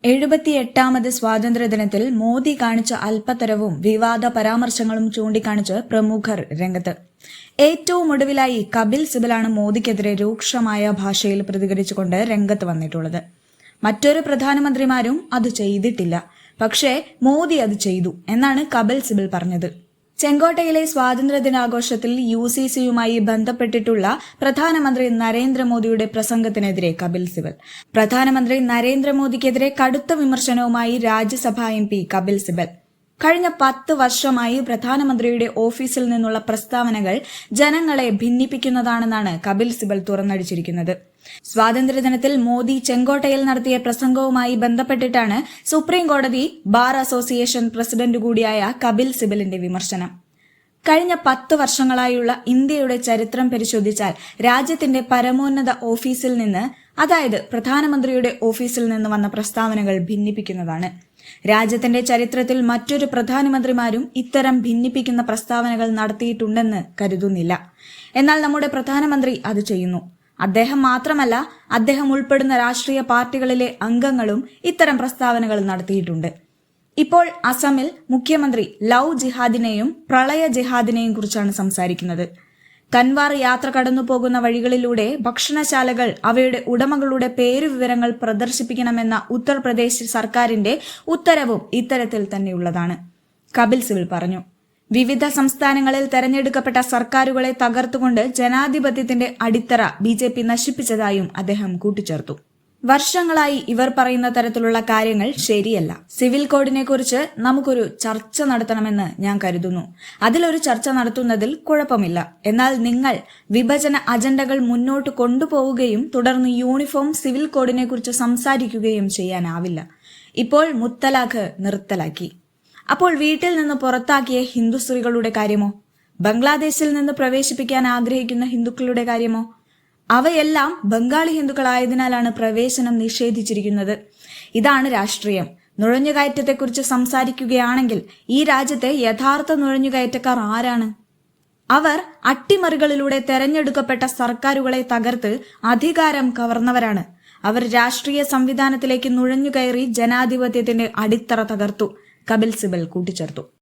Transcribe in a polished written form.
78ാമത് സ്വാതന്ത്ര്യദിനത്തിൽ മോദി കാണിച്ച അല്പത്തരവും വിവാദ പരാമർശങ്ങളും ചൂണ്ടിക്കാണിച്ച് പ്രമുഖർ രംഗത്ത്. ഏറ്റവും ഒടുവിലായി കപിൽ സിബലാണ് മോദിക്കെതിരെ രൂക്ഷമായ ഭാഷയിൽ പ്രതികരിച്ചുകൊണ്ട് രംഗത്ത് വന്നിട്ടുള്ളത്. മറ്റൊരു പ്രധാനമന്ത്രിമാരും അത് ചെയ്തിട്ടില്ല, പക്ഷേ മോദി അത് ചെയ്തു എന്നാണ് കപിൽ സിബൽ പറഞ്ഞത്. ചെങ്കോട്ടയിലെ സ്വാതന്ത്ര്യദിനാഘോഷത്തിൽ UCCയുമായി ബന്ധപ്പെട്ടിട്ടുള്ള പ്രധാനമന്ത്രി നരേന്ദ്രമോദിയുടെ പ്രസംഗത്തിനെതിരെ കപിൽ സിബൽ. പ്രധാനമന്ത്രി നരേന്ദ്രമോദിക്കെതിരെ കടുത്ത വിമർശനവുമായി രാജ്യസഭാ MP കപിൽ സിബൽ. കഴിഞ്ഞ 10 വർഷമായി പ്രധാനമന്ത്രിയുടെ ഓഫീസിൽ നിന്നുള്ള പ്രസ്താവനകൾ ജനങ്ങളെ ഭിന്നിപ്പിക്കുന്നതാണെന്നാണ് കപിൽ സിബൽ തുറന്നടിച്ചിരിക്കുന്നത്. സ്വാതന്ത്ര്യദിനത്തിൽ മോദി ചെങ്കോട്ടയിൽ നടത്തിയ പ്രസംഗവുമായി ബന്ധപ്പെട്ടിട്ടാണ് സുപ്രീം കോടതി ബാർ അസോസിയേഷൻ പ്രസിഡന്റ് കൂടിയായ കപിൽ സിബലിന്റെ വിമർശനം. കഴിഞ്ഞ 10 വർഷങ്ങളായുള്ള ഇന്ത്യയുടെ ചരിത്രം പരിശോധിച്ചാൽ രാജ്യത്തിന്റെ പരമോന്നത ഓഫീസിൽ നിന്ന്, അതായത് പ്രധാനമന്ത്രിയുടെ ഓഫീസിൽ നിന്ന് വന്ന പ്രസ്താവനകൾ ഭിന്നിപ്പിക്കുന്നതാണ്. രാജ്യത്തിന്റെ ചരിത്രത്തിൽ മറ്റൊരു പ്രധാനമന്ത്രിമാരും ഇത്തരം ഭിന്നിപ്പിക്കുന്ന പ്രസ്താവനകൾ നടത്തിയിട്ടുണ്ടെന്ന് കരുതുന്നില്ല. എന്നാൽ നമ്മുടെ പ്രധാനമന്ത്രി അത് ചെയ്യുന്നു. അദ്ദേഹം മാത്രമല്ല, അദ്ദേഹം ഉൾപ്പെടുന്ന രാഷ്ട്രീയ പാർട്ടികളിലെ അംഗങ്ങളും ഇത്തരം പ്രസ്താവനകൾ നടത്തിയിട്ടുണ്ട്. ഇപ്പോൾ അസമിൽ മുഖ്യമന്ത്രി ലവ് ജിഹാദിനെയും പ്രളയ ജിഹാദിനെയും കുറിച്ചാണ് സംസാരിക്കുന്നത്. കൻവാർ യാത്ര കടന്നു പോകുന്ന വഴികളിലൂടെ ഭക്ഷണശാലകൾ അവയുടെ ഉടമകളുടെ പേരുവിവരങ്ങൾ പ്രദർശിപ്പിക്കണമെന്ന ഉത്തർപ്രദേശ് സർക്കാരിന്റെ ഉത്തരവും ഇത്തരത്തിൽ തന്നെയുള്ളതാണ്. കപിൽ സിബൽ പറഞ്ഞു. വിവിധ സംസ്ഥാനങ്ങളിൽ തെരഞ്ഞെടുക്കപ്പെട്ട സർക്കാരുകളെ തകർത്തുകൊണ്ട് ജനാധിപത്യത്തിന്റെ അടിത്തറ BJP നശിപ്പിച്ചതായും അദ്ദേഹം കൂട്ടിച്ചേർത്തു. വർഷങ്ങളായി ഇവർ പറയുന്ന തരത്തിലുള്ള കാര്യങ്ങൾ ശരിയല്ല. സിവിൽ കോഡിനെ കുറിച്ച് നമുക്കൊരു ചർച്ച നടത്തണമെന്ന് ഞാൻ കരുതുന്നു. അതിലൊരു ചർച്ച നടത്തുന്നതിൽ കുഴപ്പമില്ല. എന്നാൽ നിങ്ങൾ വിഭജന അജണ്ടകൾ മുന്നോട്ട് കൊണ്ടുപോവുകയും തുടർന്ന് യൂണിഫോം സിവിൽ കോഡിനെ കുറിച്ച് സംസാരിക്കുകയും ചെയ്യാനാവില്ല. ഇപ്പോൾ മുത്തലാഖ് നിർത്തലാക്കി. അപ്പോൾ വീട്ടിൽ നിന്ന് പുറത്താക്കിയ ഹിന്ദു സ്ത്രീകളുടെ കാര്യമോ? ബംഗ്ലാദേശിൽ നിന്ന് പ്രവേശിപ്പിക്കാൻ ആഗ്രഹിക്കുന്ന ഹിന്ദുക്കളുടെ കാര്യമോ? അവയെല്ലാം ബംഗാളി ഹിന്ദുക്കളായതിനാലാണ് പ്രവേശനം നിഷേധിച്ചിരിക്കുന്നത്. ഇതാണ് രാഷ്ട്രീയം. നുഴഞ്ഞുകയറ്റത്തെക്കുറിച്ച് സംസാരിക്കുകയാണെങ്കിൽ ഈ രാജ്യത്തെ യഥാർത്ഥ നുഴഞ്ഞുകയറ്റക്കാർ ആരാണ്? അവർ അട്ടിമറികളിലൂടെ തെരഞ്ഞെടുക്കപ്പെട്ട സർക്കാരുകളെ തകർത്ത് അധികാരം കവർന്നവരാണ്. അവർ രാഷ്ട്രീയ സംവിധാനത്തിലേക്ക് നുഴഞ്ഞുകയറി ജനാധിപത്യത്തിന്റെ അടിത്തറ തകർത്തു. കപിൽ സിബൽ കൂട്ടിച്ചേർത്തു.